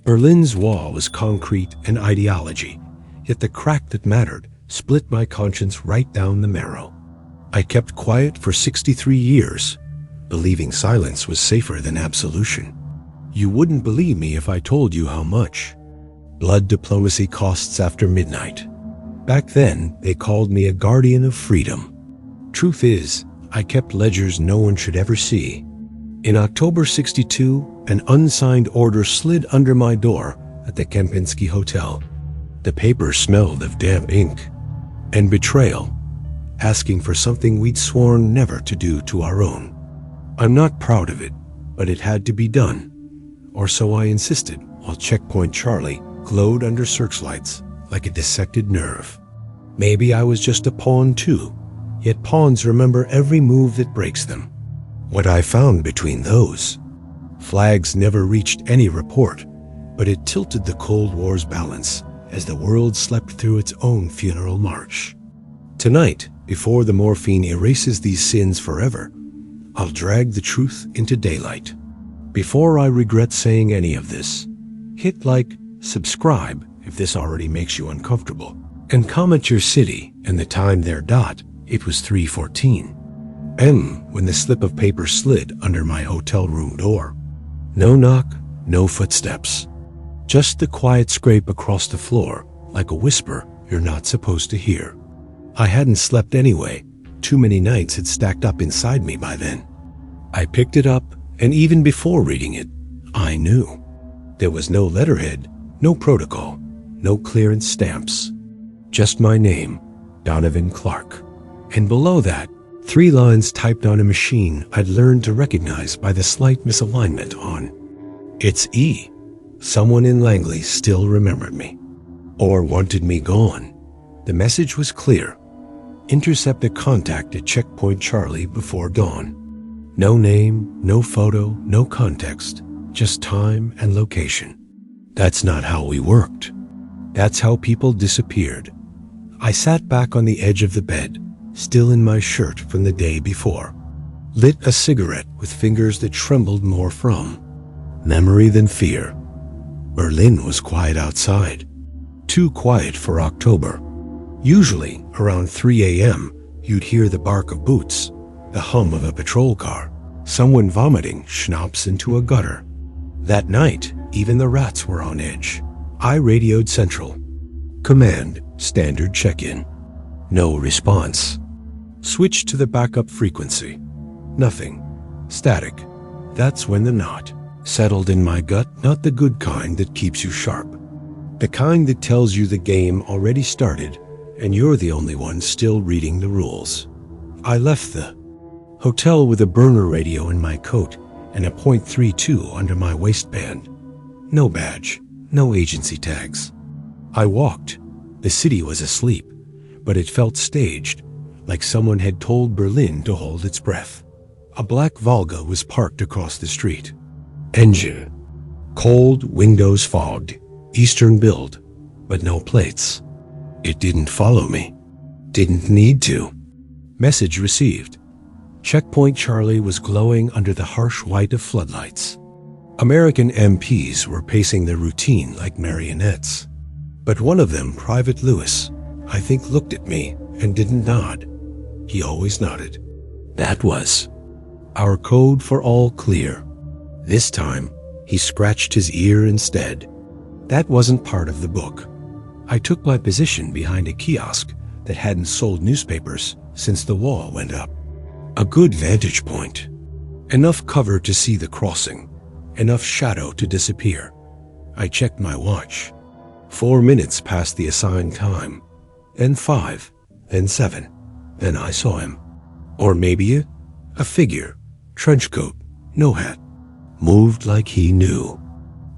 Berlin's wall was concrete and ideology, yet the crack that mattered split my conscience right down the marrow. I kept quiet for 63 years, believing silence was safer than absolution. You wouldn't believe me if I told you how much. Blood diplomacy costs after midnight. Back then, they called me a guardian of freedom. Truth is, I kept ledgers no one should ever see. In October '62, an unsigned order slid under my door at the Kempinski Hotel. The paper smelled of damp ink and betrayal, asking for something we'd sworn never to do to our own. I'm not proud of it, but it had to be done. Or so I insisted, while Checkpoint Charlie glowed under searchlights like a dissected nerve. Maybe I was just a pawn too, yet pawns remember every move that breaks them. What I found between those flags never reached any report, but it tilted the Cold War's balance as the world slept through its own funeral march. Tonight, before the morphine erases these sins forever, I'll drag the truth into daylight. Before I regret saying any of this, hit like, subscribe if this already makes you uncomfortable, and comment your city and the time there. It was 3:14 M when the slip of paper slid under my hotel room door. No knock, no footsteps. Just the quiet scrape across the floor, like a whisper you're not supposed to hear. I hadn't slept anyway. Too many nights had stacked up inside me by then. I picked it up, and even before reading it, I knew. There was no letterhead, no protocol, no clearance stamps. Just my name, Donovan Clark. And below that, 3 lines typed on a machine I'd learned to recognize by the slight misalignment on. It's E. Someone in Langley still remembered me. Or wanted me gone. The message was clear. Intercept a contact at Checkpoint Charlie before dawn. No name, no photo, no context, just time and location. That's not how we worked. That's how people disappeared. I sat back on the edge of the bed, still in my shirt from the day before. Lit a cigarette with fingers that trembled more from memory than fear. Berlin was quiet outside. Too quiet for October. Usually, around 3 a.m., you'd hear the bark of boots, the hum of a patrol car, someone vomiting schnapps into a gutter. That night, even the rats were on edge. I radioed Central. Command, standard check-in. No response. Switched to the backup frequency. Nothing. Static. That's when the knot settled in my gut, not the good kind that keeps you sharp. The kind that tells you the game already started and you're the only one still reading the rules. I left the hotel with a burner radio in my coat and a .32 under my waistband. No badge, no agency tags. I walked. The city was asleep, but it felt staged, like someone had told Berlin to hold its breath. A black Volga was parked across the street. Engine. Cold, windows fogged, Eastern build, but no plates. It didn't follow me. Didn't need to. Message received. Checkpoint Charlie was glowing under the harsh white of floodlights. American MPs were pacing their routine like marionettes. But one of them, Private Lewis, I think looked at me and didn't nod. He always nodded. That was our code for all clear. This time, he scratched his ear instead. That wasn't part of the book. I took my position behind a kiosk that hadn't sold newspapers since the wall went up. A good vantage point. Enough cover to see the crossing. Enough shadow to disappear. I checked my watch. 4 minutes past the assigned time. Then 5. Then 7. Then I saw him. Or maybe a figure. Trench coat. No hat. Moved like he knew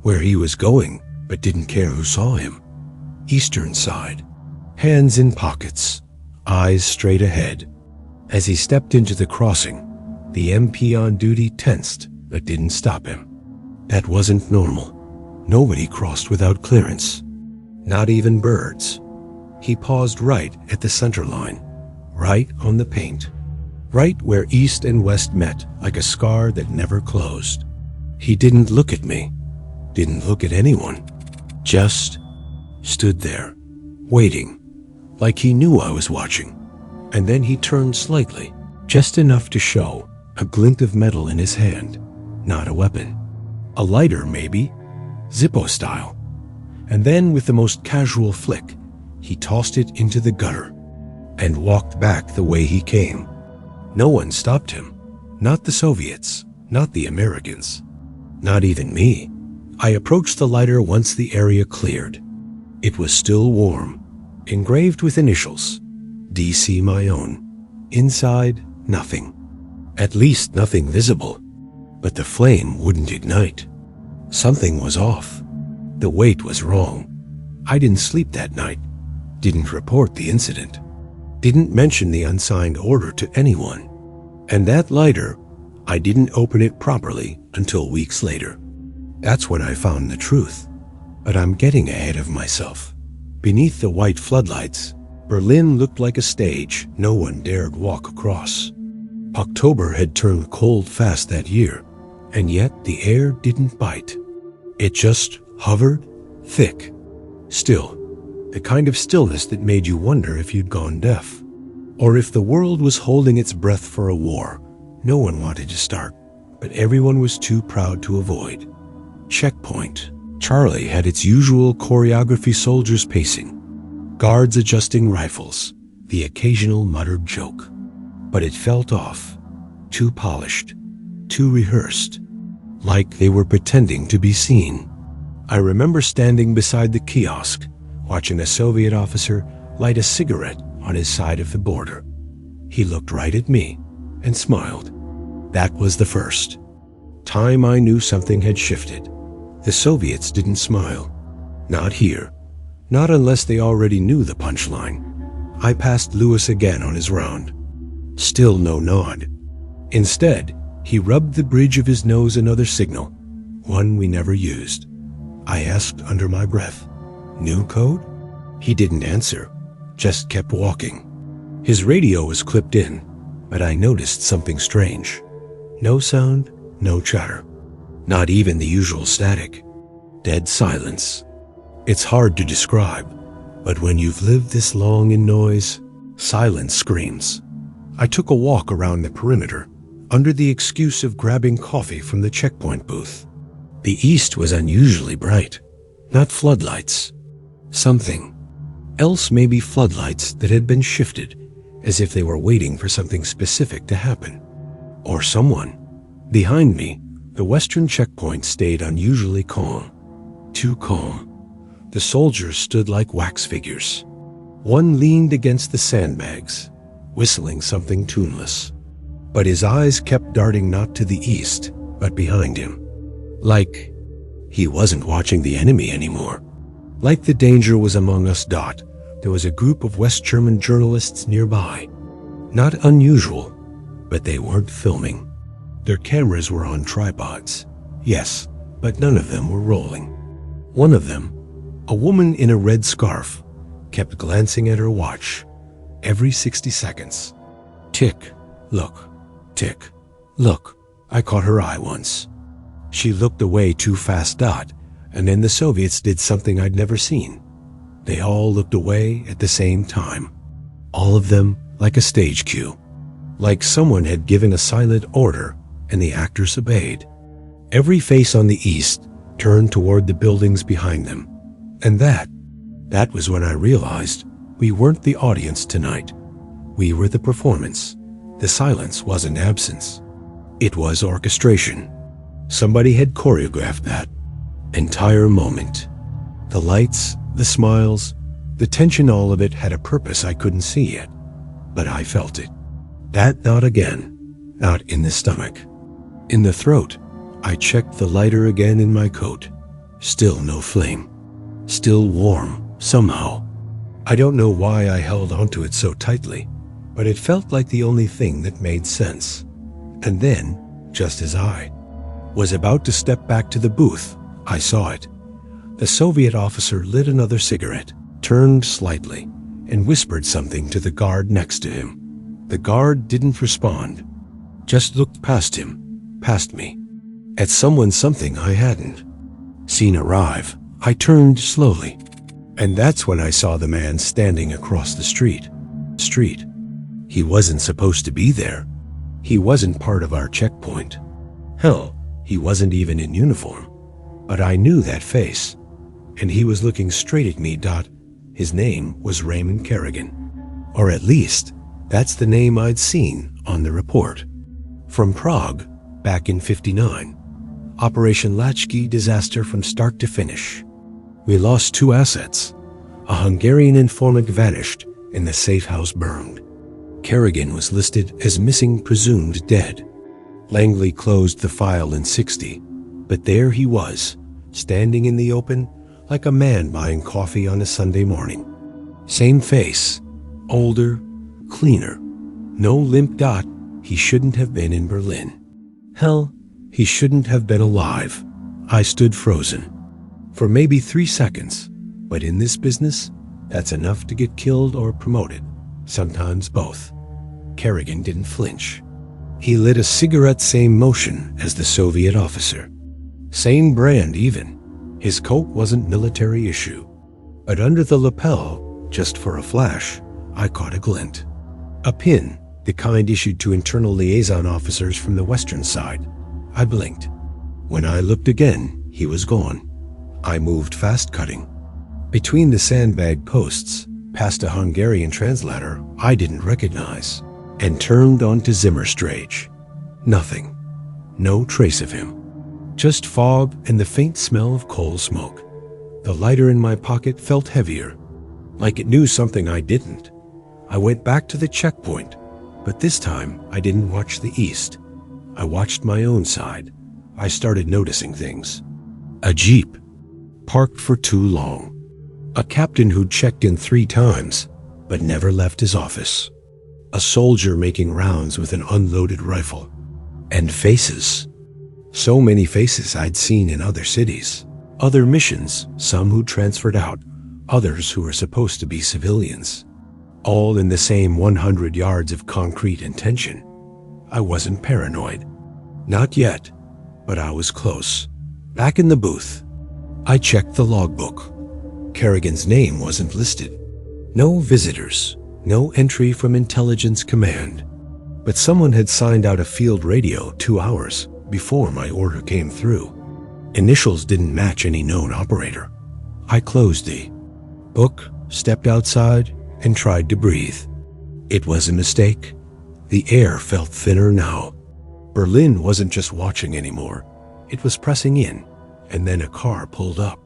where he was going, but didn't care who saw him. Eastern side. Hands in pockets. Eyes straight ahead. As he stepped into the crossing, the MP on duty tensed, but didn't stop him. That wasn't normal. Nobody crossed without clearance. Not even birds. He paused right at the center line, right on the paint, right where east and west met like a scar that never closed. He didn't look at me. didn't look at anyone, just stood there, waiting, like he knew I was watching. And then he turned slightly, just enough to show a glint of metal in his hand, not a weapon. A lighter, maybe, Zippo style. And then, with the most casual flick, he tossed it into the gutter and walked back the way he came. No one stopped him. Not the Soviets, not the Americans, not even me. I approached the lighter once the area cleared. It was still warm, engraved with initials, DC my own. Inside, nothing. At least nothing visible. But the flame wouldn't ignite. Something was off. The weight was wrong. I didn't sleep that night. Didn't report the incident. Didn't mention the unsigned order to anyone. And that lighter, I didn't open it properly until weeks later. That's when I found the truth. But I'm getting ahead of myself. Beneath the white floodlights, Berlin looked like a stage no one dared walk across. October had turned cold fast that year, and yet the air didn't bite. It just hovered, thick, still, the kind of stillness that made you wonder if you'd gone deaf, or if the world was holding its breath for a war no one wanted to start, but everyone was too proud to avoid. Checkpoint. Charlie had its usual choreography, soldiers pacing, guards adjusting rifles, the occasional muttered joke. But it felt off, too polished, too rehearsed, like they were pretending to be seen. I remember standing beside the kiosk, watching a Soviet officer light a cigarette on his side of the border. He looked right at me and smiled. That was the first time I knew something had shifted. The Soviets didn't smile. Not here. Not unless they already knew the punchline. I passed Louis again on his round. Still no nod. Instead, he rubbed the bridge of his nose another signal, one we never used. I asked under my breath, "New code?" He didn't answer, just kept walking. His radio was clipped in, but I noticed something strange. No sound, no chatter. Not even the usual static. Dead silence. It's hard to describe, but when you've lived this long in noise, silence screams. I took a walk around the perimeter, under the excuse of grabbing coffee from the checkpoint booth. The east was unusually bright, not floodlights. Something else, maybe floodlights that had been shifted, as if they were waiting for something specific to happen. Or someone. Behind me, the western checkpoint stayed unusually calm. Too calm. The soldiers stood like wax figures. One leaned against the sandbags, whistling something tuneless. But his eyes kept darting not to the east, but behind him. Like he wasn't watching the enemy anymore. Like the danger was among us. There was a group of West German journalists nearby. Not unusual, but they weren't filming. Their cameras were on tripods, yes, but none of them were rolling. One of them, a woman in a red scarf, kept glancing at her watch every 60 seconds. Tick, look, tick, look. I caught her eye once. She looked away too fast, and then the Soviets did something I'd never seen. They all looked away at the same time. All of them like a stage cue. Like someone had given a silent order and the actors obeyed. Every face on the east turned toward the buildings behind them. And that was when I realized we weren't the audience tonight. We were the performance. The silence wasn't absence. It was orchestration. Somebody had choreographed that entire moment. The lights, the smiles, the tension, all of it had a purpose I couldn't see yet. But I felt it. That not again. Not in the stomach. In the throat. I checked the lighter again in my coat. Still no flame. Still warm, somehow. I don't know why I held onto it so tightly, but it felt like the only thing that made sense. And then, just as I was about to step back to the booth, I saw it. The Soviet officer lit another cigarette, turned slightly, and whispered something to the guard next to him. The guard didn't respond, just looked past him, past me, at someone, something I hadn't Seen arrive, I turned slowly. And that's when I saw the man standing across the street. He wasn't supposed to be there. He wasn't part of our checkpoint. Hell, he wasn't even in uniform. But I knew that face. And he was looking straight at me. His name was Raymond Kerrigan. Or at least, that's the name I'd seen on the report. From Prague, back in '59. Operation Latchkey disaster from start to finish. We lost 2 assets. A Hungarian informant vanished and the safe house burned. Kerrigan was listed as missing, presumed dead. Langley closed the file in '60, but there he was, standing in the open like a man buying coffee on a Sunday morning. Same face, older, cleaner. No limp. He shouldn't have been in Berlin. Hell, he shouldn't have been alive. I stood frozen. For maybe 3 seconds. But in this business, that's enough to get killed or promoted. Sometimes both. Kerrigan didn't flinch. He lit a cigarette, same motion as the Soviet officer. Same brand even. His coat wasn't military issue. But under the lapel, just for a flash, I caught a glint. A pin, the kind issued to internal liaison officers from the western side. I blinked. When I looked again, he was gone. I moved fast, cutting. Between the sandbag posts, past a Hungarian translator I didn't recognize, and turned onto Zimmerstrage. Nothing. No trace of him. Just fog and the faint smell of coal smoke. The lighter in my pocket felt heavier, like it knew something I didn't. I went back to the checkpoint, but this time I didn't watch the east. I watched my own side. I started noticing things. A Jeep, parked for too long. A captain who'd checked in 3 times, but never left his office. A soldier making rounds with an unloaded rifle. And faces. So many faces I'd seen in other cities. Other missions, some who transferred out, others who were supposed to be civilians. All in the same 100 yards of concrete and tension. I wasn't paranoid. Not yet, but I was close. Back in the booth, I checked the logbook. Kerrigan's name wasn't listed. No visitors, no entry from Intelligence Command. But someone had signed out a field radio 2 hours before my order came through. Initials didn't match any known operator. I closed the book, stepped outside, and tried to breathe. It was a mistake. The air felt thinner now. Berlin wasn't just watching anymore. It was pressing in, and then a car pulled up.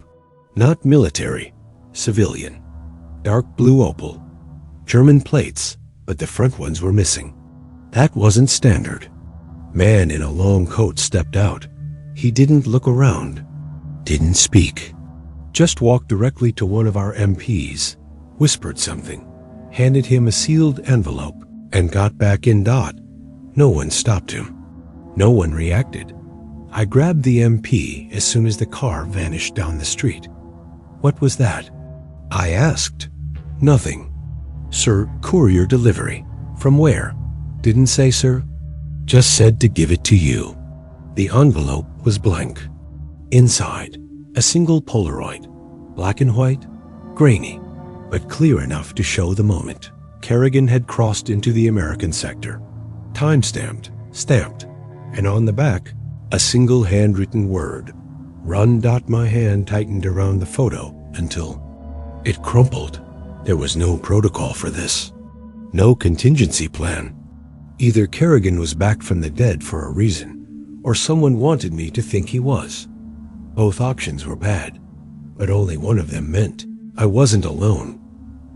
Not military, civilian. Dark blue Opel. German plates, but the front ones were missing. That wasn't standard. Man in a long coat stepped out. He didn't look around. Didn't speak. Just walked directly to one of our MPs, whispered something, handed him a sealed envelope, and got back in. No one stopped him. No one reacted. I grabbed the MP as soon as the car vanished down the street. What was that? I asked. Nothing. Sir, courier delivery. From where? Didn't say, sir. Just said to give it to you. The envelope was blank. Inside, a single Polaroid. Black and white, grainy, but clear enough to show the moment. Kerrigan had crossed into the American sector. Time-stamped, stamped, and on the back, a single handwritten word. Run. My hand tightened around the photo until it crumpled. There was no protocol for this. No contingency plan. Either Kerrigan was back from the dead for a reason, or someone wanted me to think he was. Both options were bad, but only one of them meant I wasn't alone.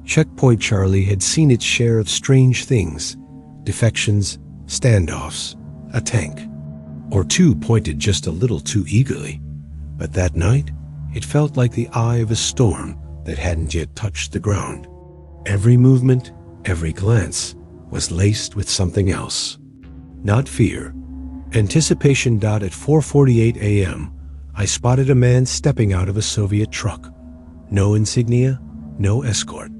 Checkpoint Charlie had seen its share of strange things, defections, standoffs, a tank, or 2 pointed just a little too eagerly. But that night, it felt like the eye of a storm that hadn't yet touched the ground. Every movement, every glance, was laced with something else. Not fear. Anticipation. At 4:48 a.m., I spotted a man stepping out of a Soviet truck. No insignia, no escort.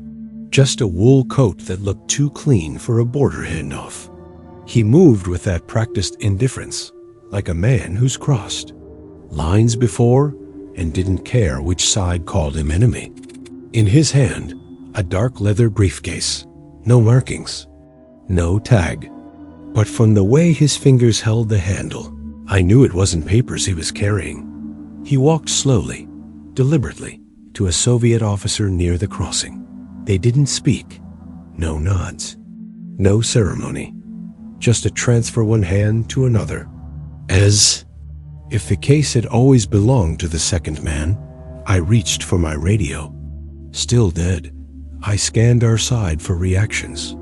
Just a wool coat that looked too clean for a border handoff. He moved with that practiced indifference, like a man who's crossed. Lines before and didn't care which side called him enemy. In his hand, a dark leather briefcase. No markings, no tag. But from the way his fingers held the handle, I knew it wasn't papers he was carrying. He walked slowly, deliberately, to a Soviet officer near the crossing. They didn't speak. No nods. No ceremony. Just a transfer one hand to another. As if the case had always belonged to the second man, I reached for my radio. Still dead. I scanned our side for reactions.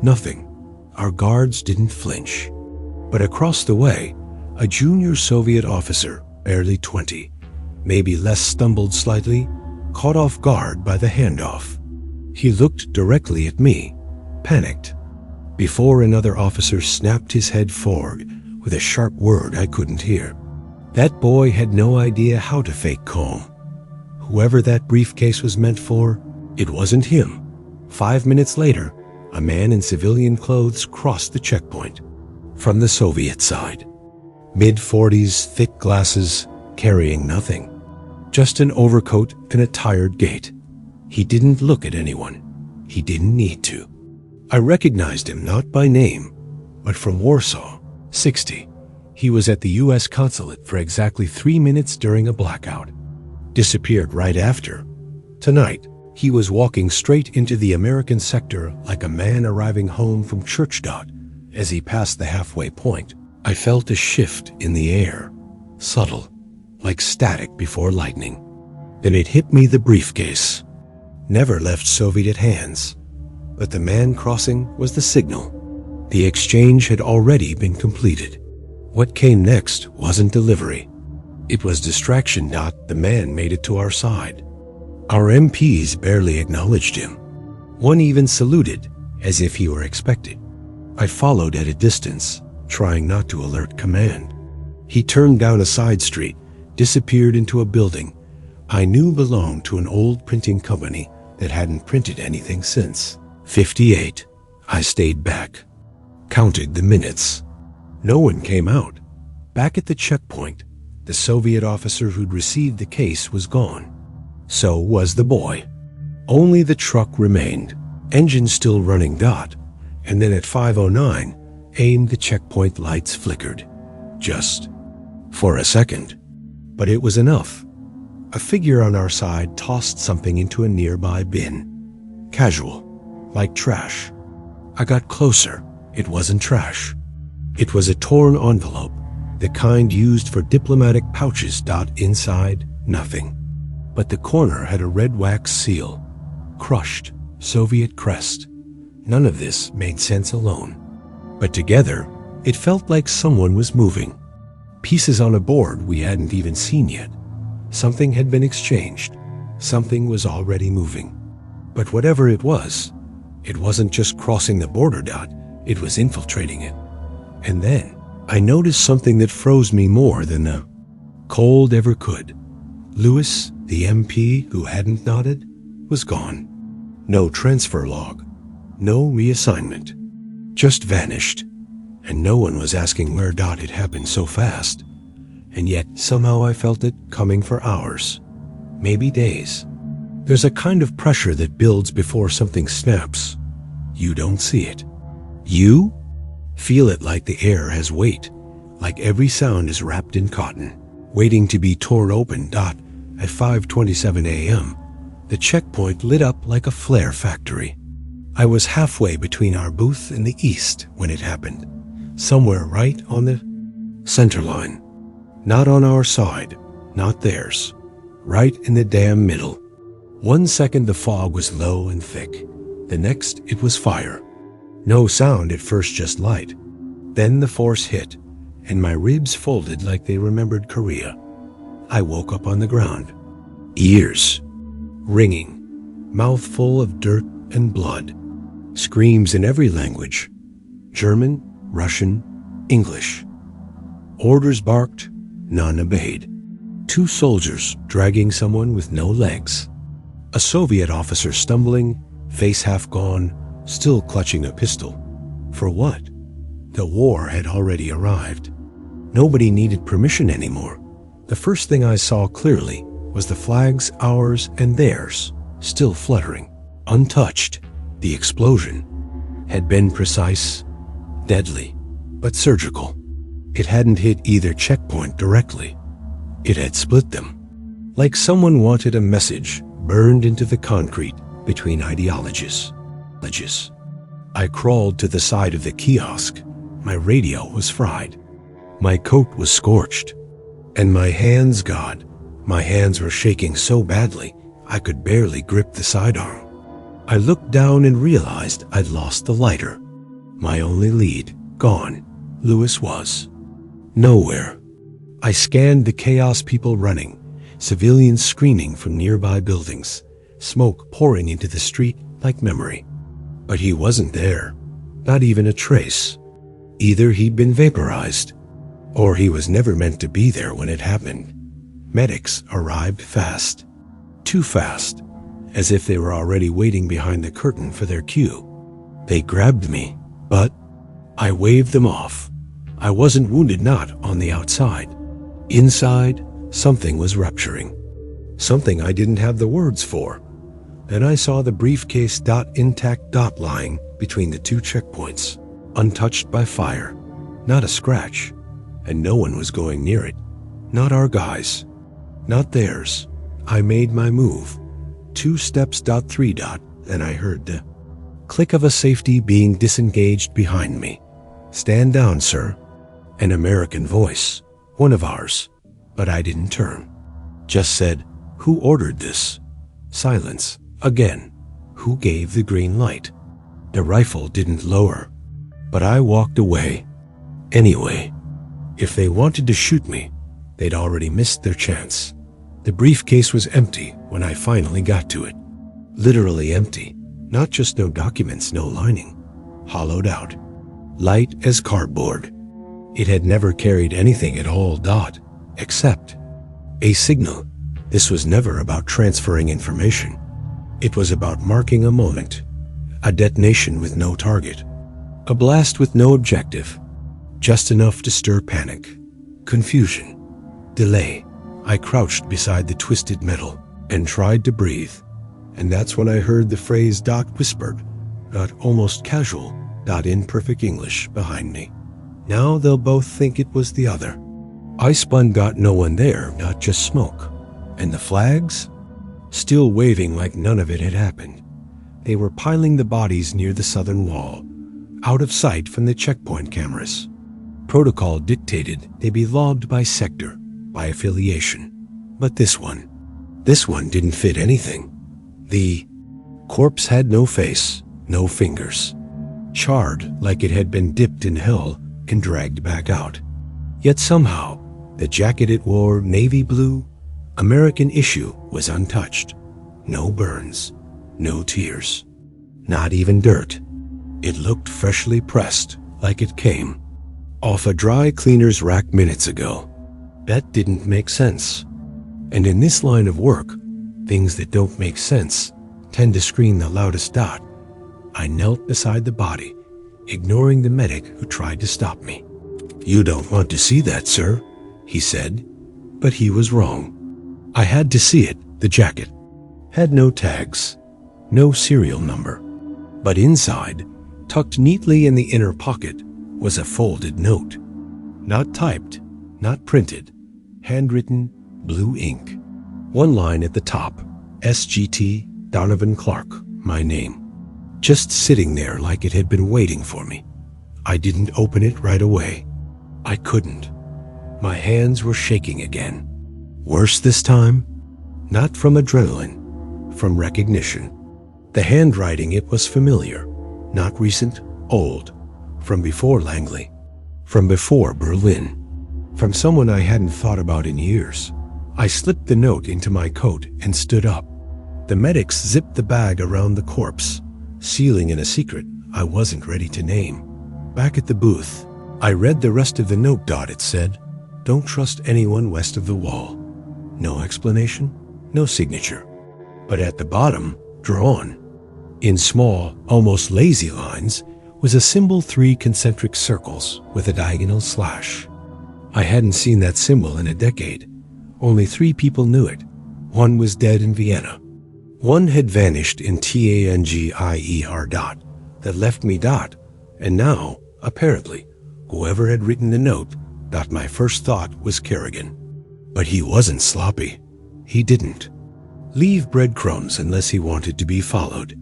Nothing. Our guards didn't flinch. But across the way, a junior Soviet officer, barely 20, maybe less, stumbled slightly, caught off guard by the handoff. He looked directly at me, panicked, before another officer snapped his head forward with a sharp word I couldn't hear. That boy had no idea how to fake calm. Whoever that briefcase was meant for, it wasn't him. 5 minutes later, a man in civilian clothes crossed the checkpoint. From the Soviet side. Mid-40s, thick glasses, carrying nothing. Just an overcoat and a tired gait. He didn't look at anyone. He didn't need to. I recognized him not by name, but from Warsaw, 60. He was at the U.S. consulate for exactly 3 minutes during a blackout. Disappeared right after. Tonight, he was walking straight into the American sector like a man arriving home from church. As he passed the halfway point, I felt a shift in the air, subtle, like static before lightning. Then it hit me: the briefcase. Never left Soviet hands. But the man crossing was the signal. The exchange had already been completed. What came next wasn't delivery. It was distraction. The man made it to our side. Our MPs barely acknowledged him. One even saluted, as if he were expected. I followed at a distance, trying not to alert command. He turned down a side street, disappeared into a building I knew belonged to an old printing company that hadn't printed anything since. 58. I stayed back, counted the minutes. No one came out. Back at the checkpoint, the Soviet officer who'd received the case was gone. So was the boy. Only the truck remained, engine still running. And then at 5:09, aimed, the checkpoint lights flickered. Just for a second. But it was enough. A figure on our side tossed something into a nearby bin. Casual, like trash. I got closer. It wasn't trash. It was a torn envelope, the kind used for diplomatic pouches. Inside, nothing. But the corner had a red wax seal. Crushed, Soviet crest. None of this made sense alone. But together, it felt like someone was moving. Pieces on a board we hadn't even seen yet. Something had been exchanged. Something was already moving. But whatever it wasn't just crossing the border. It was infiltrating it. And then I noticed something that froze me more than the cold ever could. Lewis, the MP who hadn't nodded, was gone. No transfer log. No reassignment. Just vanished. And no one was asking where. It happened so fast. And yet somehow I felt it coming for hours. Maybe days. There's a kind of pressure that builds before something snaps. You don't see it. You feel it, like the air has weight, like every sound is wrapped in cotton, waiting to be torn open. At 5:27 a.m., the checkpoint lit up like a flare factory. I was halfway between our booth and the east when it happened, somewhere right on the center line. Not on our side, not theirs, right in the damn middle. 1 second the fog was low and thick. The next it was fire. No sound at first, just light. Then the force hit, and my ribs folded like they remembered Korea. I woke up on the ground. Ears ringing, mouth full of dirt and blood. Screams in every language. German, Russian, English. Orders barked, none obeyed. 2 soldiers dragging someone with no legs. A Soviet officer stumbling, face half gone, still clutching a pistol. For what? The war had already arrived. Nobody needed permission anymore. The first thing I saw clearly was the flags, ours and theirs, still fluttering, untouched. The explosion had been precise, deadly, but surgical. It hadn't hit either checkpoint directly. It had split them, like someone wanted a message burned into the concrete between ideologies. I crawled to the side of the kiosk. My radio was fried. My coat was scorched. And my hands, God, my hands were shaking so badly I could barely grip the sidearm. I looked down and realized I'd lost the lighter. My only lead, gone. Lewis was nowhere. I scanned the chaos, people running, civilians screaming from nearby buildings, smoke pouring into the street like memory. But he wasn't there, not even a trace. Either he'd been vaporized, or he was never meant to be there when it happened. Medics arrived fast, too fast, as if they were already waiting behind the curtain for their cue. They grabbed me, but I waved them off. I wasn't wounded, not on the outside. Inside, something was rupturing. Something I didn't have the words for. Then I saw the briefcase intact lying between the two checkpoints, untouched by fire. Not a scratch, and no one was going near it. Not our guys. Not theirs. I made my move. 2 steps, 3 and I heard the click of a safety being disengaged behind me. Stand down, sir. An American voice, one of ours, but I didn't turn. Just said, who ordered this? Silence. Again. Who gave the green light? The rifle didn't lower, but I walked away. Anyway, if they wanted to shoot me, they'd already missed their chance. The briefcase was empty when I finally got to it. Literally empty. Not just no documents, no lining. Hollowed out. Light as cardboard. It had never carried anything at all, except a signal. This was never about transferring information. It was about marking a moment. A detonation with no target. A blast with no objective. Just enough to stir panic, confusion, delay. I crouched beside the twisted metal and tried to breathe. And that's when I heard the phrase whispered, almost casual, in perfect English behind me. Now they'll both think it was the other. I spun, no one there, not just smoke. And the flags? Still waving like none of it had happened. They were piling the bodies near the southern wall, out of sight from the checkpoint cameras. Protocol dictated they be logged by sector, by affiliation. But this one didn't fit anything. The corpse had no face, no fingers. Charred like it had been dipped in hell and dragged back out. Yet somehow, the jacket it wore, navy blue, American issue, was untouched. No burns, no tears, not even dirt. It looked freshly pressed, like it came off a dry cleaner's rack minutes ago. That didn't make sense. And in this line of work, things that don't make sense tend to scream the loudest. I knelt beside the body, ignoring the medic who tried to stop me. You don't want to see that, sir, he said, but he was wrong. I had to see it. The jacket had no tags, no serial number, but inside, tucked neatly in the inner pocket, was a folded note. Not typed, not printed, handwritten, blue ink. One line at the top, SGT Donovan Clark, my name. Just sitting there like it had been waiting for me. I didn't open it right away. I couldn't. My hands were shaking again. Worse this time? Not from adrenaline, from recognition. The handwriting, it was familiar, not recent, old, from before Langley, from before Berlin, from someone I hadn't thought about in years. I slipped the note into my coat and stood up. The medics zipped the bag around the corpse, sealing in a secret I wasn't ready to name. Back at the booth, I read the rest of the note. It said, "Don't trust anyone west of the wall." No explanation, no signature. But at the bottom, drawn, in small, almost lazy lines, was a symbol, 3 concentric circles with a diagonal slash. I hadn't seen that symbol in a decade. Only 3 people knew it. One was dead in Vienna. One had vanished in Tangier. That left me. And now, apparently, whoever had written the note. My first thought was Kerrigan. But he wasn't sloppy. He didn't leave breadcrumbs unless he wanted to be followed.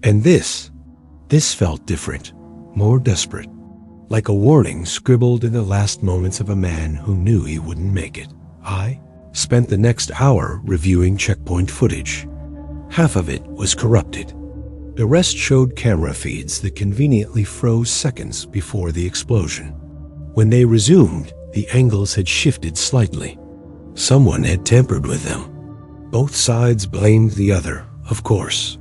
And this felt different, more desperate, like a warning scribbled in the last moments of a man who knew he wouldn't make it. I spent the next hour reviewing checkpoint footage. Half of it was corrupted. The rest showed camera feeds that conveniently froze seconds before the explosion. When they resumed, the angles had shifted slightly. Someone had tampered with them. Both sides blamed the other, of course.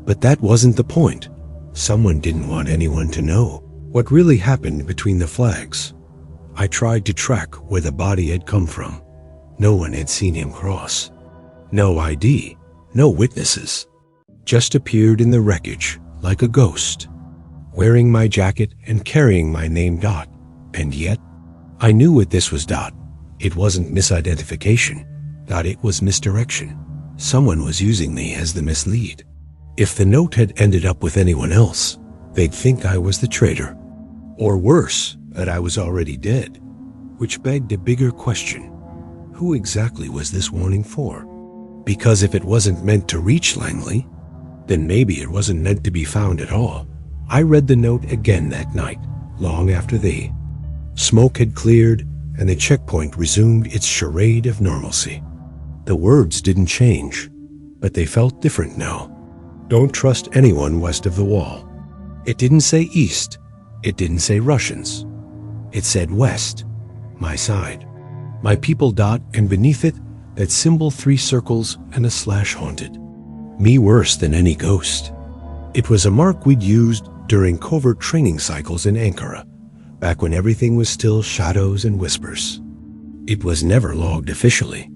But that wasn't the point. Someone didn't want anyone to know what really happened between the flags. I tried to track where the body had come from. No one had seen him cross. No ID, no witnesses. Just appeared in the wreckage like a ghost, wearing my jacket and carrying my name. And yet, I knew what this was. It wasn't misidentification. It was misdirection. Someone was using me as the mislead. If the note had ended up with anyone else, they'd think I was the traitor. Or worse, that I was already dead. Which begged a bigger question. Who exactly was this warning for? Because if it wasn't meant to reach Langley, then maybe it wasn't meant to be found at all. I read the note again that night, long after the smoke had cleared and the checkpoint resumed its charade of normalcy. The words didn't change, but they felt different now. Don't trust anyone west of the wall. It didn't say east. It didn't say Russians. It said west, my side, my people. And beneath it, that symbol, 3 circles and a slash haunted. Me worse than any ghost. It was a mark we'd used during covert training cycles in Ankara, back when everything was still shadows and whispers. It was never logged officially.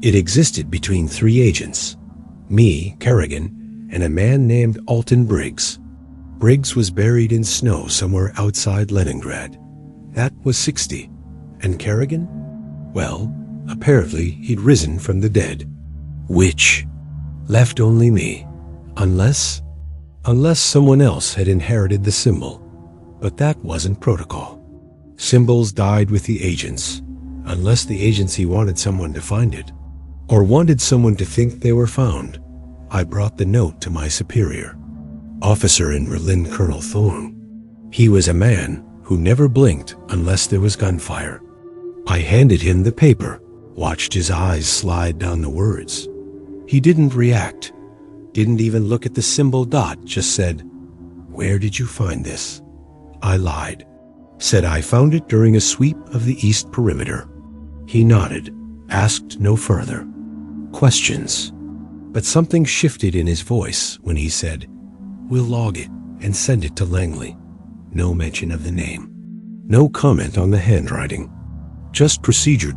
It existed between 3 agents, me, Kerrigan, and a man named Alton Briggs. Briggs was buried in snow somewhere outside Leningrad. That was 60. And Kerrigan? Well, apparently he'd risen from the dead. Which left only me, unless someone else had inherited the symbol. But that wasn't protocol. Symbols died with the agents, unless the agency wanted someone to find it, or wanted someone to think they were found. I brought the note to my superior, officer in Berlin, Colonel Thorne. He was a man who never blinked unless there was gunfire. I handed him the paper, watched his eyes slide down the words. He didn't react, didn't even look at the symbol. Just said, "Where did you find this?" I lied, said I found it during a sweep of the east perimeter. He nodded, asked no further questions. But something shifted in his voice when he said, "We'll log it and send it to Langley." No mention of the name. No comment on the handwriting. Just procedure.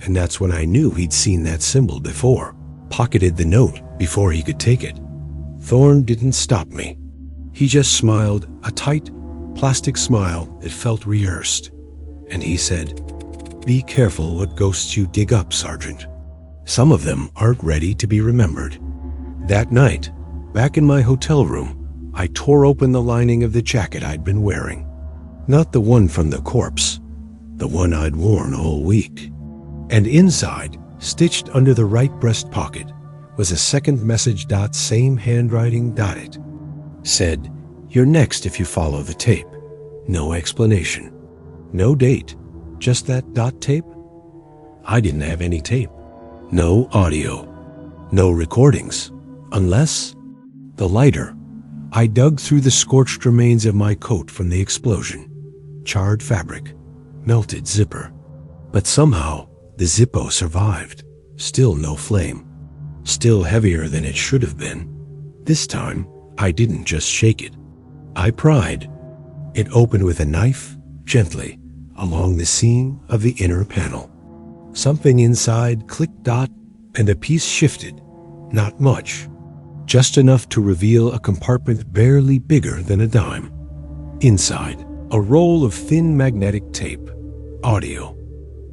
And that's when I knew he'd seen that symbol before. Pocketed the note before he could take it. Thorne didn't stop me. He just smiled, a tight, plastic smile that felt rehearsed. And he said, "Be careful what ghosts you dig up, Sergeant. Some of them aren't ready to be remembered." That night, back in my hotel room, I tore open the lining of the jacket I'd been wearing. Not the one from the corpse, the one I'd worn all week. And inside, stitched under the right breast pocket, was a second message. Same handwriting. It said, "You're next if you follow the tape." No explanation. No date. Just that tape? I didn't have any tape. No audio. No recordings. Unless the lighter. I dug through the scorched remains of my coat from the explosion. Charred fabric. Melted zipper. But somehow, the Zippo survived. Still no flame. Still heavier than it should have been. This time, I didn't just shake it. I pried. It opened with a knife, gently, along the seam of the inner panel. Something inside clicked. And a piece shifted. Not much. Just enough to reveal a compartment barely bigger than a dime. Inside, a roll of thin magnetic tape. Audio.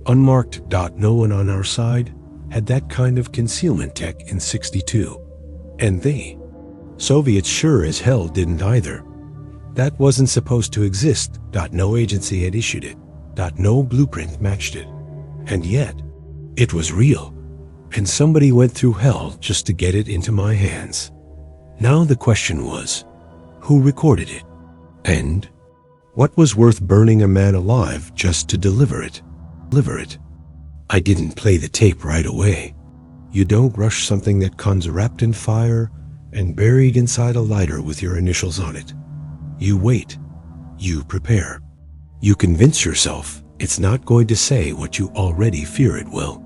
Unmarked. No one on our side. had that kind of concealment tech in '62. And the Soviets sure as hell didn't either. That wasn't supposed to exist. No agency had issued it. No blueprint matched it. And yet, it was real. And somebody went through hell just to get it into my hands. Now the question was, who recorded it? And what was worth burning a man alive just to deliver it? I didn't play the tape right away. You don't rush something that comes wrapped in fire and buried inside a lighter with your initials on it. You wait. You prepare. You convince yourself it's not going to say what you already fear it will.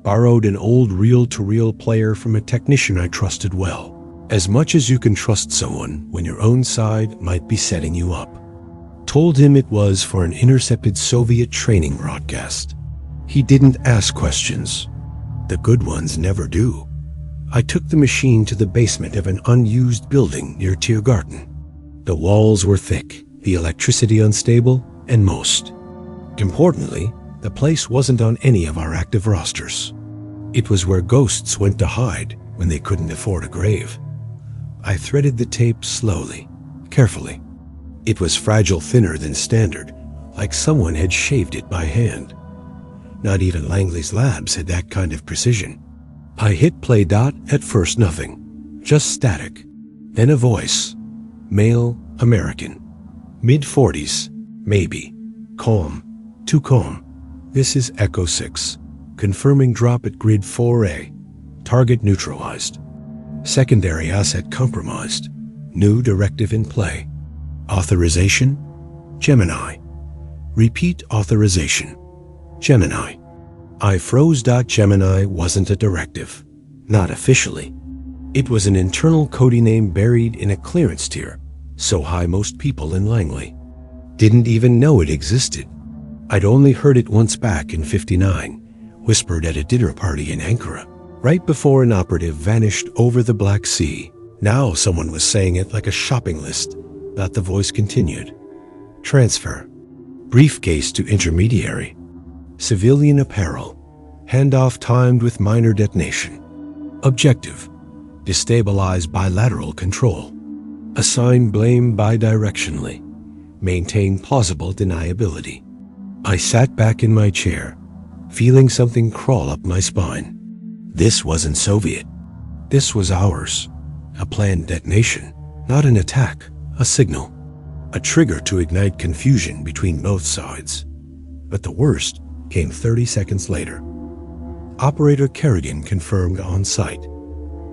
Borrowed an old reel-to-reel player from a technician I trusted well, as much as you can trust someone when your own side might be setting you up. Told him it was for an intercepted Soviet training broadcast. He didn't ask questions. The good ones never do. I took the machine to the basement of an unused building near Tiergarten. The walls were thick, the electricity unstable, and most importantly, the place wasn't on any of our active rosters. It was where ghosts went to hide when they couldn't afford a grave. I threaded the tape slowly, carefully. It was fragile, thinner than standard, like someone had shaved it by hand. Not even Langley's labs had that kind of precision. I hit play. At first nothing, just static. Then a voice. Male, American. Mid-40s, maybe. Calm. Too calm. This is Echo 6. Confirming drop at grid 4A. Target neutralized. Secondary asset compromised. New directive in play. Authorization? Gemini. Repeat authorization. Gemini. I froze. Gemini wasn't a directive. Not officially. It was an internal coding name buried in a clearance tier, so high most people in Langley didn't even know it existed. I'd only heard it once back in '59, whispered at a dinner party in Ankara, right before an operative vanished over the Black Sea. Now someone was saying it like a shopping list. The voice continued. Transfer. Briefcase to intermediary. Civilian apparel. Handoff timed with minor detonation. Objective. Destabilize bilateral control. Assign blame bidirectionally. Maintain plausible deniability. I sat back in my chair, feeling something crawl up my spine. This wasn't Soviet. This was ours. A planned detonation, not an attack, a signal. A trigger to ignite confusion between both sides. But the worst came 30 seconds later. Operator Kerrigan confirmed on site.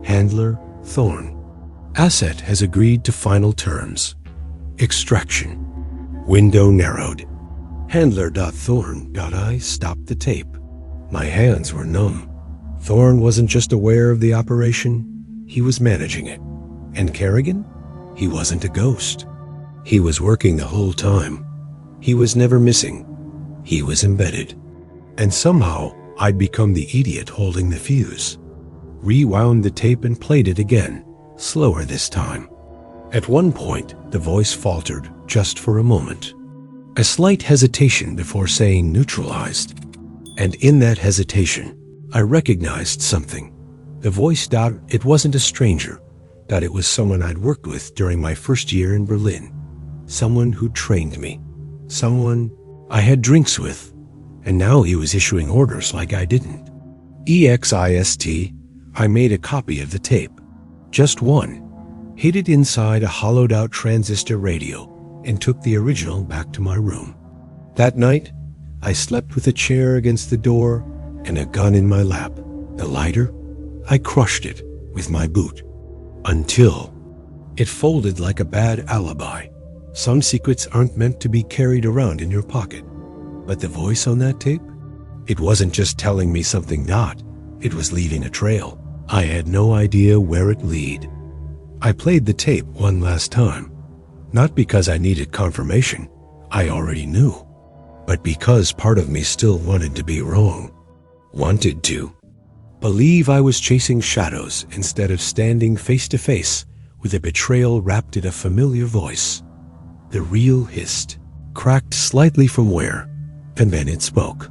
Handler Thorne. Asset has agreed to final terms. Extraction. Window narrowed. Handler. Thorne. I stopped the tape. My hands were numb. Thorne wasn't just aware of the operation, he was managing it. And Kerrigan? He wasn't a ghost. He was working the whole time. He was never missing. He was embedded. And somehow, I'd become the idiot holding the fuse. Rewound the tape and played it again, slower this time. At one point, the voice faltered just for a moment. A slight hesitation before saying neutralized. And in that hesitation, I recognized something. The voice. It wasn't a stranger. It was someone I'd worked with during my first year in Berlin. Someone who trained me. Someone I had drinks with. And now he was issuing orders like I didn't. EXIST, I made a copy of the tape. Just one. Hid it inside a hollowed-out transistor radio and took the original back to my room. That night, I slept with a chair against the door and a gun in my lap. The lighter, I crushed it with my boot. Until it folded like a bad alibi. Some secrets aren't meant to be carried around in your pocket. But the voice on that tape? It wasn't just telling me something. It was leaving a trail. I had no idea where it led. I played the tape one last time. Not because I needed confirmation. I already knew. But because part of me still wanted to be wrong. Wanted to believe I was chasing shadows instead of standing face to face with a betrayal wrapped in a familiar voice. The real hissed, cracked slightly from where, and then it spoke.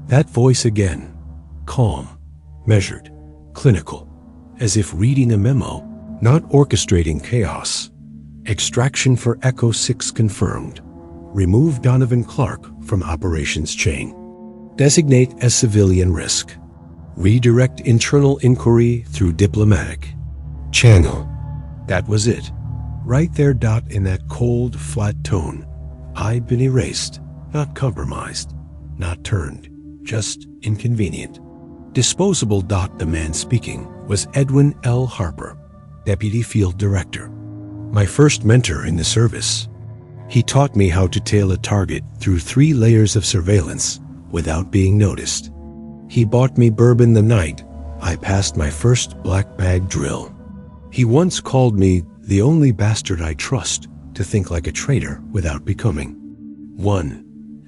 That voice again, calm, measured, clinical, as if reading a memo, not orchestrating chaos. Extraction for Echo 6 confirmed. Remove Donovan Clark from operations chain. Designate as civilian risk. Redirect internal inquiry through diplomatic channel. That was it. Right there, in that cold, flat tone. I'd been erased, not compromised, not turned, just inconvenient. Disposable. The man speaking was Edwin L. Harper, Deputy Field Director, my first mentor in the service. He taught me how to tail a target through 3 layers of surveillance without being noticed. He bought me bourbon the night I passed my first black bag drill. He once called me the only bastard I trust to think like a traitor without becoming one.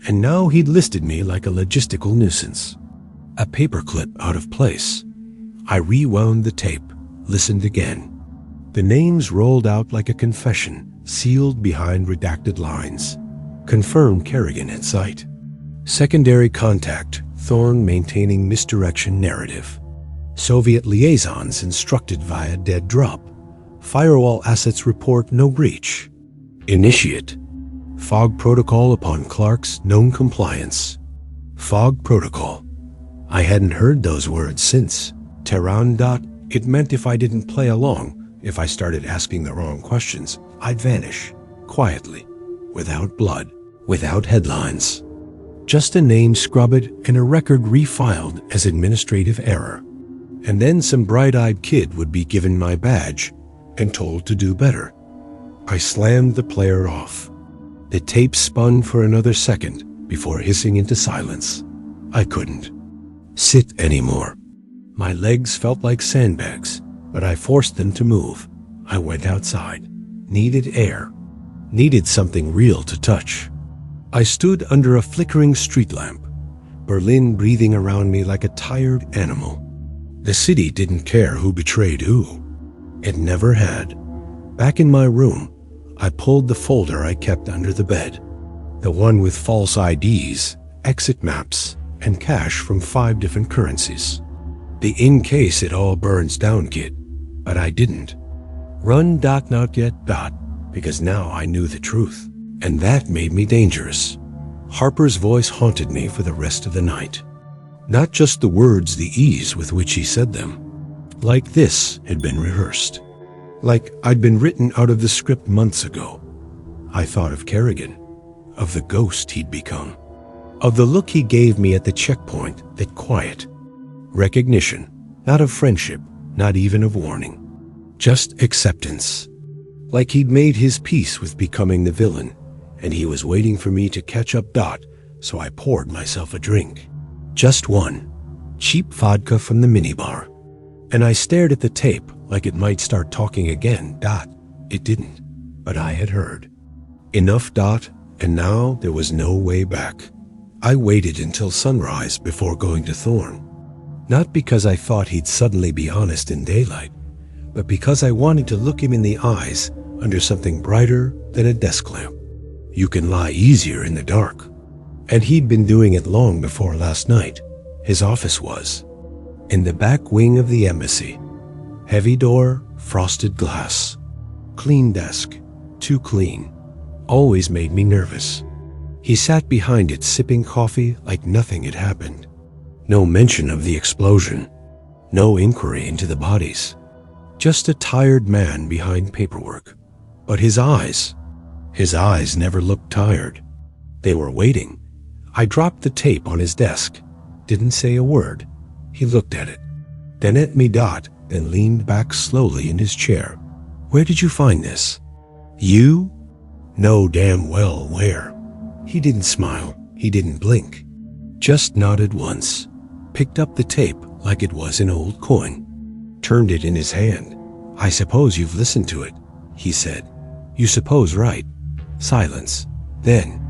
And now he'd listed me like a logistical nuisance. A paperclip out of place. I rewound the tape, listened again. The names rolled out like a confession, sealed behind redacted lines. Confirmed Kerrigan at sight. Secondary contact, Thorne maintaining misdirection narrative. Soviet liaisons instructed via dead drop. Firewall assets report no breach. Initiate. Fog protocol upon Clark's known compliance. Fog protocol. I hadn't heard those words since. Tehran. It meant if I didn't play along, if I started asking the wrong questions, I'd vanish, quietly, without blood, without headlines. Just a name scrubbed and a record refiled as administrative error. And then some bright-eyed kid would be given my badge and told to do better. I slammed the player off. The tape spun for another second before hissing into silence. I couldn't sit anymore. My legs felt like sandbags, but I forced them to move. I went outside. Needed air. Needed something real to touch. I stood under a flickering street lamp, Berlin breathing around me like a tired animal. The city didn't care who betrayed who. It never had. Back in my room, I pulled the folder I kept under the bed. The one with false IDs, exit maps, and cash from 5 different currencies. The in case it all burns down kit. But I didn't. Run. Not yet. Because now I knew the truth. And that made me dangerous. Harper's voice haunted me for the rest of the night. Not just the words, the ease with which he said them. Like this had been rehearsed. Like I'd been written out of the script months ago. I thought of Kerrigan, of the ghost he'd become, of the look he gave me at the checkpoint, that quiet recognition, not of friendship, not even of warning, just acceptance. Like he'd made his peace with becoming the villain, and he was waiting for me to catch up. So I poured myself a drink. Just one. Cheap vodka from the minibar. And I stared at the tape like it might start talking again. It didn't, but I had heard. Enough. And now there was no way back. I waited until sunrise before going to Thorne. Not because I thought he'd suddenly be honest in daylight, but because I wanted to look him in the eyes under something brighter than a desk lamp. You can lie easier in the dark. And he'd been doing it long before last night. His office was in the back wing of the embassy. Heavy door, frosted glass. Clean desk, too clean. Always made me nervous. He sat behind it sipping coffee like nothing had happened. No mention of the explosion. No inquiry into the bodies. Just a tired man behind paperwork. But his eyes never looked tired. They were waiting. I dropped the tape on his desk. Didn't say a word. He looked at it. Then at me. Then leaned back slowly in his chair. Where did you find this? You? Know damn well where. He didn't smile. He didn't blink. Just nodded once. Picked up the tape like it was an old coin. Turned it in his hand. I suppose you've listened to it, he said. You suppose, right? Silence. Then.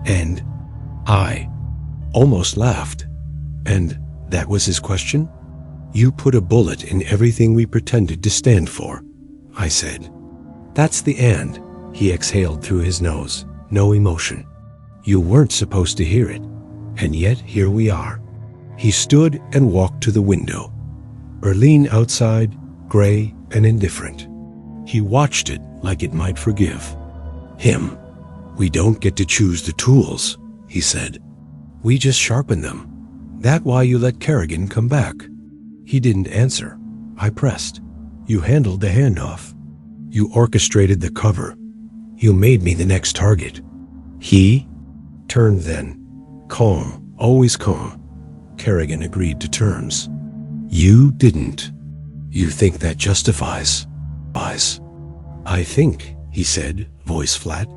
And I almost laughed. And that was his question? You put a bullet in everything we pretended to stand for, I said. That's the and, he exhaled through his nose. No emotion. You weren't supposed to hear it. And yet here we are. He stood and walked to the window, Berlin outside, gray and indifferent. He watched it like it might forgive him. "We don't get to choose the tools," he said. "We just sharpen them. That why you let Kerrigan come back?" He didn't answer. I pressed. "You handled the handoff. You orchestrated the cover. You made me the next target." He turned then. Calm, always calm. Kerrigan agreed to terms. "You didn't. You think that justifies spies?" "I think," he said, voice flat,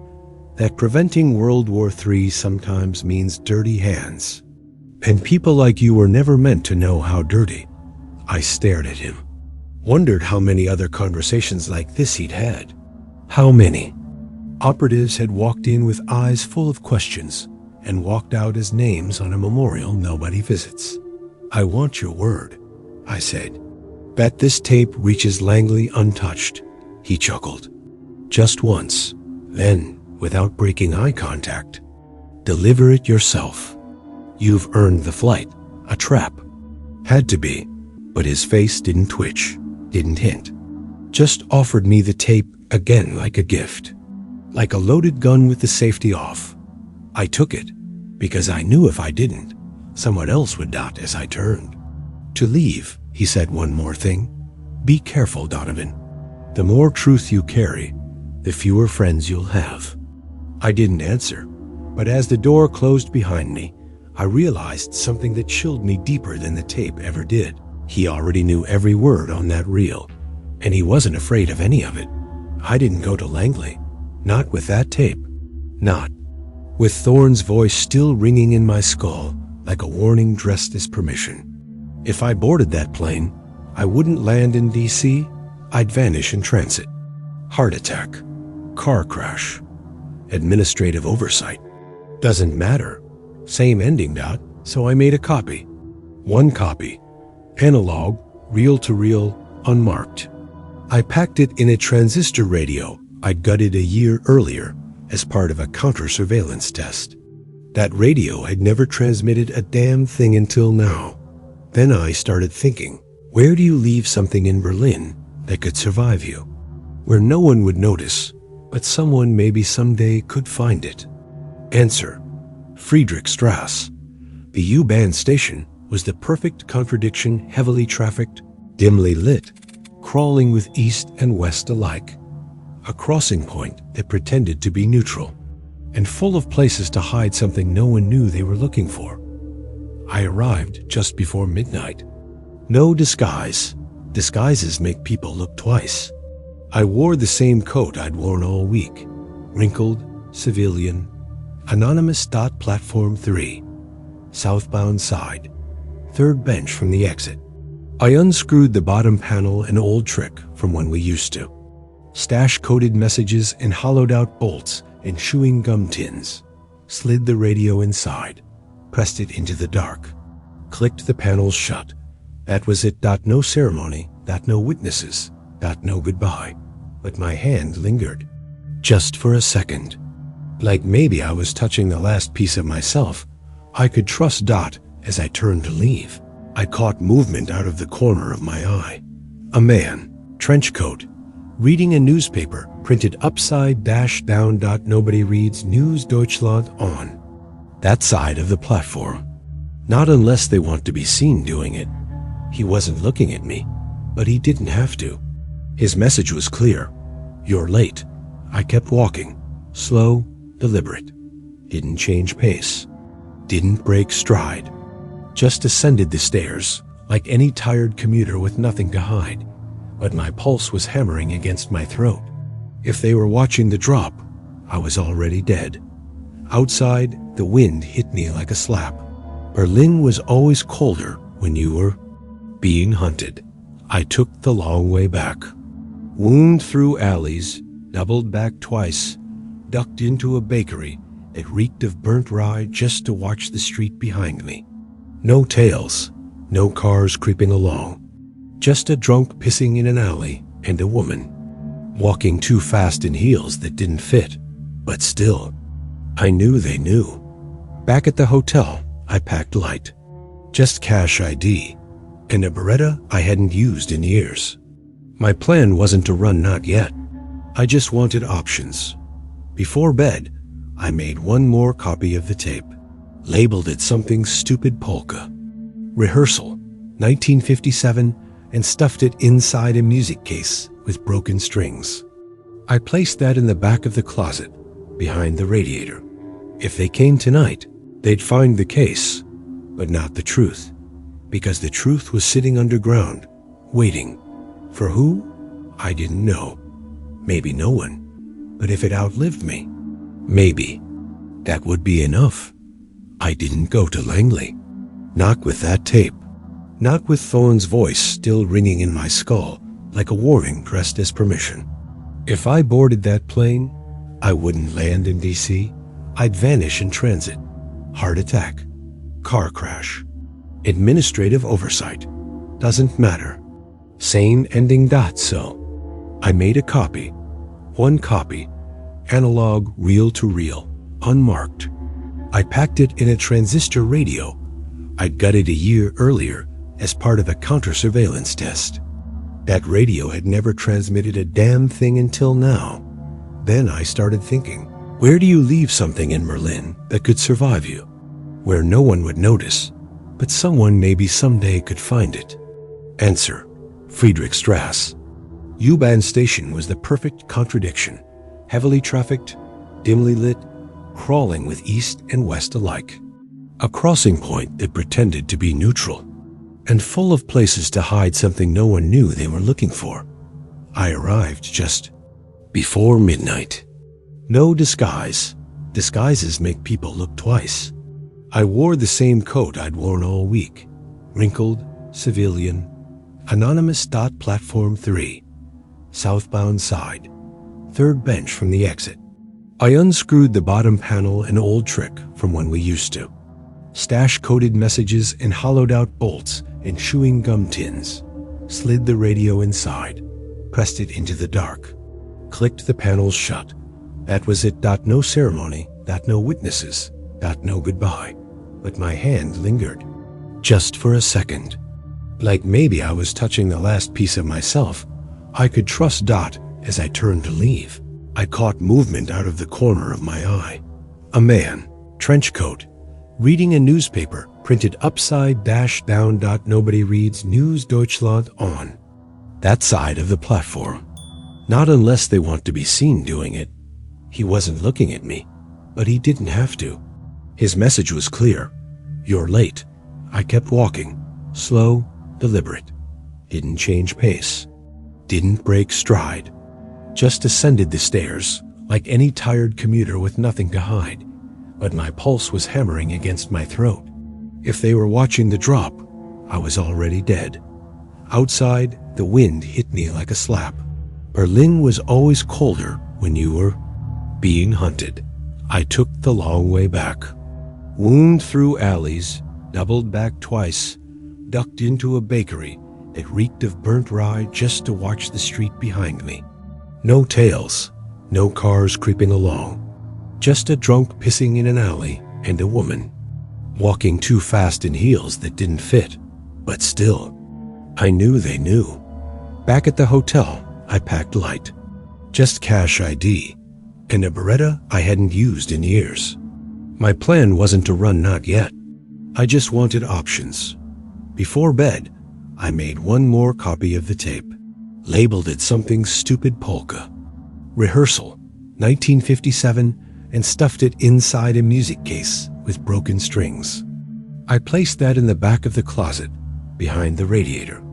"that preventing World War III sometimes means dirty hands. And people like you were never meant to know how dirty." I stared at him. Wondered how many other conversations like this he'd had. How many? Operatives had walked in with eyes full of questions and walked out as names on a memorial nobody visits. "I want your word," I said. "Bet this tape reaches Langley untouched," he chuckled. "Just once, then, without breaking eye contact. Deliver it yourself. You've earned the flight, a trap." Had to be, but his face didn't twitch, didn't hint. Just offered me the tape again like a gift. Like a loaded gun with the safety off. I took it, because I knew if I didn't, someone else would dot as I turned. "To leave," he said one more thing. "Be careful, Donovan. The more truth you carry, the fewer friends you'll have." I didn't answer, but as the door closed behind me, I realized something that chilled me deeper than the tape ever did. He already knew every word on that reel, and he wasn't afraid of any of it. I didn't go to Langley. Not with that tape. Not. With Thorne's voice still ringing in my skull like a warning dressed as permission. If I boarded that plane, I wouldn't land in D.C., I'd vanish in transit. Heart attack. Car crash. Administrative oversight. Doesn't matter. Same ending, Dot, so I made a copy. One copy. Analog, reel-to-reel, unmarked. I packed it in a transistor radio I'd gutted a year earlier as part of a counter-surveillance test. That radio had never transmitted a damn thing until now. Then I started thinking, where do you leave something in Berlin that could survive you? Where no one would notice, but someone maybe someday could find it. Answer: Friedrichstrasse. The U-Bahn station was the perfect contradiction, heavily trafficked, dimly lit, crawling with east and west alike. A crossing point that pretended to be neutral, and full of places to hide something no one knew they were looking for. I arrived just before midnight. No disguise. Disguises make people look twice. I wore the same coat I'd worn all week. Wrinkled, civilian. Anonymous. Platform 3. Southbound side. Third bench from the exit. I unscrewed the bottom panel, an old trick from when we used to. Stash-coded messages and hollowed-out bolts and chewing gum tins. Slid the radio inside. Pressed it into the dark. Clicked the panels shut. That was it. No ceremony. No witnesses. No goodbye. But my hand lingered. Just for a second. Like maybe I was touching the last piece of myself. I could trust Dot as I turned to leave. I caught movement out of the corner of my eye. A man, trench coat, reading a newspaper printed upside down. Nobody reads News Deutschland on that side of the platform. Not unless they want to be seen doing it. He wasn't looking at me, but he didn't have to. His message was clear. You're late. I kept walking, slow, deliberate. Didn't change pace. Didn't break stride. Just ascended the stairs like any tired commuter with nothing to hide. But my pulse was hammering against my throat. If they were watching the drop, I was already dead. Outside, the wind hit me like a slap. Berlin was always colder when you were being hunted. I took the long way back. Wound through alleys, doubled back twice, ducked into a bakery that reeked of burnt rye just to watch the street behind me. No tails, no cars creeping along. Just a drunk pissing in an alley and a woman walking too fast in heels that didn't fit, but still, I knew they knew. Back at the hotel, I packed light. Just cash ID. and a Beretta I hadn't used in years. My plan wasn't to run, not yet. I just wanted options. Before bed, I made one more copy of the tape, labeled it something stupid polka. Rehearsal, 1957, and stuffed it inside a music case with broken strings. I placed that in the back of the closet, behind the radiator. If they came tonight, they'd find the case, but not the truth, because the truth was sitting underground, waiting. For who? I didn't know. Maybe no one. But if it outlived me, maybe. That would be enough. I didn't go to Langley. Not with that tape. Not with Thorne's voice still ringing in my skull like a warning dressed as permission. If I boarded that plane, I wouldn't land in D.C. I'd vanish in transit. Heart attack. Car crash. Administrative oversight. Doesn't matter. Sane ending. So I made a copy. One copy. Analog, reel to reel. Unmarked. I packed it in a transistor radio I'd got it a year earlier as part of a counter-surveillance test. That radio had never transmitted a damn thing until now. Then I started thinking, where do you leave something in Berlin that could survive you? Where no one would notice, but someone maybe someday could find it. Answer, Friedrichstrasse. U-Bahn station was the perfect contradiction. Heavily trafficked, dimly lit, crawling with east and west alike. A crossing point that pretended to be neutral, and full of places to hide something no one knew they were looking for. I arrived just before midnight. No disguise. Disguises make people look twice. I wore the same coat I'd worn all week. Wrinkled, civilian, anonymous. Platform 3. Southbound side. Third bench from the exit. I unscrewed the bottom panel, an old trick from when we used to. Stash-coded messages and hollowed-out bolts and chewing gum tins. Slid the radio inside. Pressed it into the dark. Clicked the panels shut. That was it. No ceremony. No witnesses. No goodbye. But my hand lingered. Just for a second. Like maybe I was touching the last piece of myself I could trust. As I turned to leave, I caught movement out of the corner of my eye. A man, trench coat, reading a newspaper printed upside down. Nobody reads News Deutschland on that side of the platform. Not unless they want to be seen doing it. He wasn't looking at me, but he didn't have to. His message was clear. You're late. I kept walking, slow, deliberate. Didn't change pace. Didn't break stride. Just ascended the stairs like any tired commuter with nothing to hide. But my pulse was hammering against my throat. If they were watching the drop, I was already dead. Outside, the wind hit me like a slap. Berlin was always colder when you were being hunted. I took the long way back. Wound through alleys, doubled back twice, ducked into a bakery that reeked of burnt rye just to watch the street behind me. No tails, no cars creeping along. Just a drunk pissing in an alley and a woman walking too fast in heels that didn't fit. But still, I knew they knew. Back at the hotel, I packed light. Just cash ID and a Beretta I hadn't used in years. My plan wasn't to run, not yet. I just wanted options. Before bed, I made one more copy of the tape, labeled it something stupid polka. Rehearsal, 1957, and stuffed it inside a music case with broken strings. I placed that in the back of the closet, behind the radiator.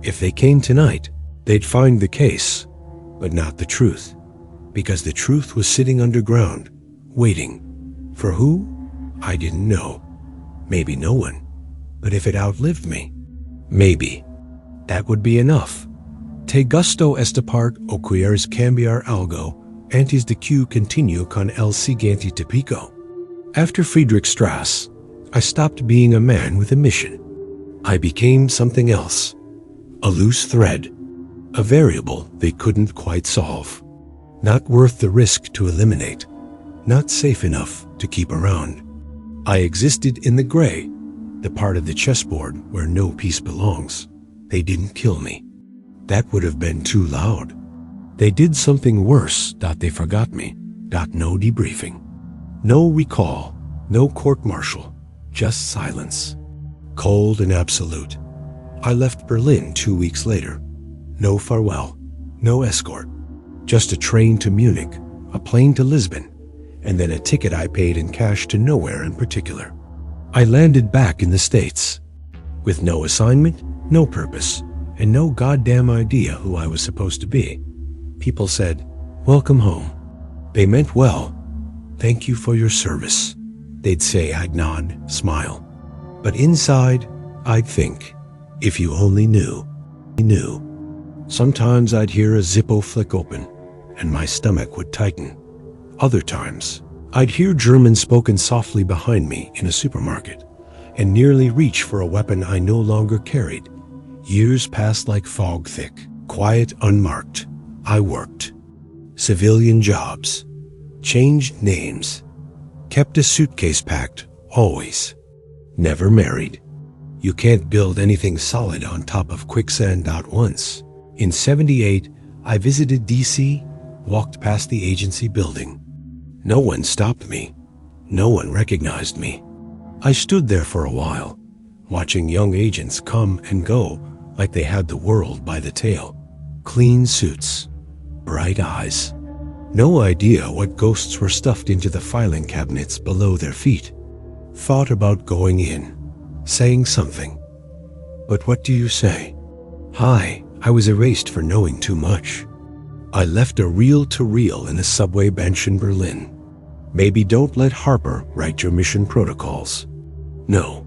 If they came tonight, they'd find the case, but not the truth, because the truth was sitting underground, waiting. For who? I didn't know. Maybe no one. But if it outlived me, maybe. That would be enough. Te gusto esta parte o quieres cambiar algo antes de que continue con el siguiente tópico. After Friedrichstrasse, I stopped being a man with a mission. I became something else. A loose thread. A variable they couldn't quite solve. Not worth the risk to eliminate. Not safe enough to keep around. I existed in the gray, the part of the chessboard where no piece belongs. They didn't kill me. That would have been too loud. They did something worse. They forgot me. No debriefing. No recall. No court-martial. Just silence. Cold and absolute. I left Berlin 2 weeks later. No farewell. No escort. Just a train to Munich, a plane to Lisbon, and then a ticket I paid in cash to nowhere in particular. I landed back in the States, with no assignment, no purpose, and no goddamn idea who I was supposed to be. People said, "Welcome home." They meant well. "Thank you for your service." They'd say, I'd nod, smile. But inside, I'd think, if you only knew, you knew. Sometimes I'd hear a Zippo flick open, and my stomach would tighten. Other times, I'd hear German spoken softly behind me in a supermarket, and nearly reach for a weapon I no longer carried. Years passed like fog thick, quiet, unmarked. I worked. Civilian jobs. Changed names. Kept a suitcase packed, always. Never married. You can't build anything solid on top of quicksand. Once, in '78, I visited DC, walked past the agency building. No one stopped me. No one recognized me. I stood there for a while, watching young agents come and go like they had the world by the tail. Clean suits, bright eyes. No idea what ghosts were stuffed into the filing cabinets below their feet. Thought about going in, saying something. But what do you say? Hi, I was erased for knowing too much. I left a reel-to-reel in a subway bench in Berlin. Maybe don't let Harper write your mission protocols. No,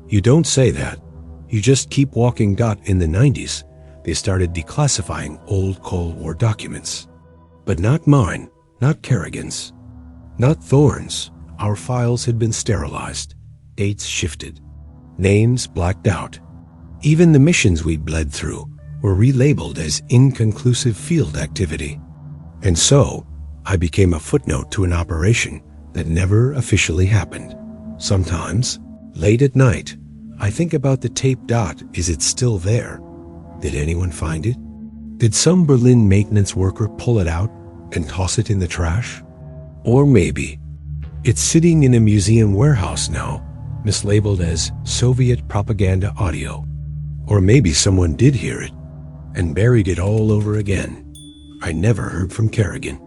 you don't say that. You just keep walking. In the 90s, they started declassifying old Cold War documents. But not mine, not Kerrigan's, not Thorne's. Our files had been sterilized, dates shifted, names blacked out. Even the missions we'd bled through were relabeled as inconclusive field activity. And so, I became a footnote to an operation that never officially happened. Sometimes, late at night, I think about the tape. Is it still there? Did anyone find it? Did some Berlin maintenance worker pull it out and toss it in the trash? Or maybe it's sitting in a museum warehouse now, mislabeled as Soviet propaganda audio. Or maybe someone did hear it and buried it all over again. I never heard from Kerrigan.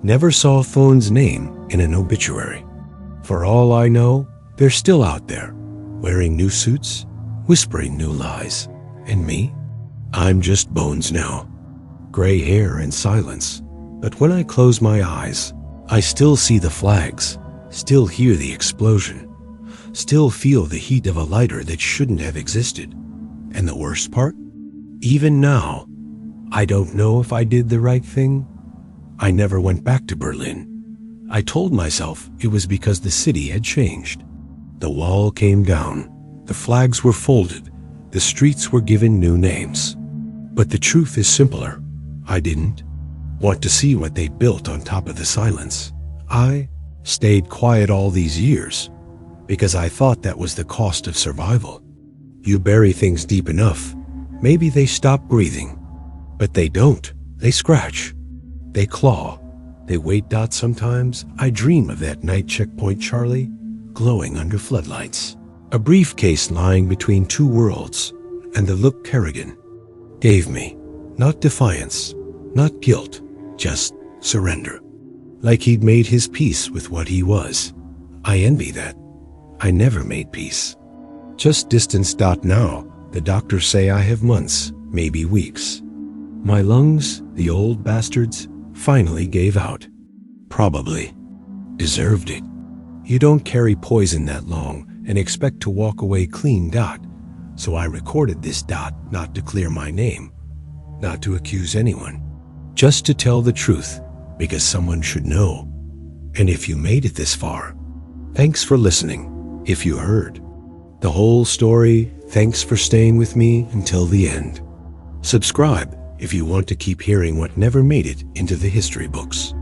Never saw Thorne's name in an obituary. For all I know, they're still out there, wearing new suits, whispering new lies. And me? I'm just bones now. Gray hair and silence. But when I close my eyes, I still see the flags, still hear the explosion, still feel the heat of a lighter that shouldn't have existed. And the worst part? Even now, I don't know if I did the right thing. I never went back to Berlin. I told myself it was because the city had changed. The wall came down, the flags were folded, the streets were given new names. But the truth is simpler. I didn't want to see what they built on top of the silence. I stayed quiet all these years because I thought that was the cost of survival. You bury things deep enough, maybe they stop breathing. But they don't. They scratch. They claw. They wait. Sometimes I dream of that night checkpoint Charlie, glowing under floodlights. A briefcase lying between two worlds, and the look Kerrigan gave me. Not defiance, not guilt, just surrender. Like he'd made his peace with what he was. I envy that. I never made peace. Just distance. Now, the doctors say I have months, maybe weeks. My lungs, the old bastards, finally gave out. Probably deserved it. You don't carry poison that long and expect to walk away clean. So I recorded this. Not to clear my name, not to accuse anyone, just to tell the truth, because someone should know. And if you made it this far, thanks for listening. If you heard the whole story, thanks for staying with me until the end. Subscribe if you want to keep hearing what never made it into the history books.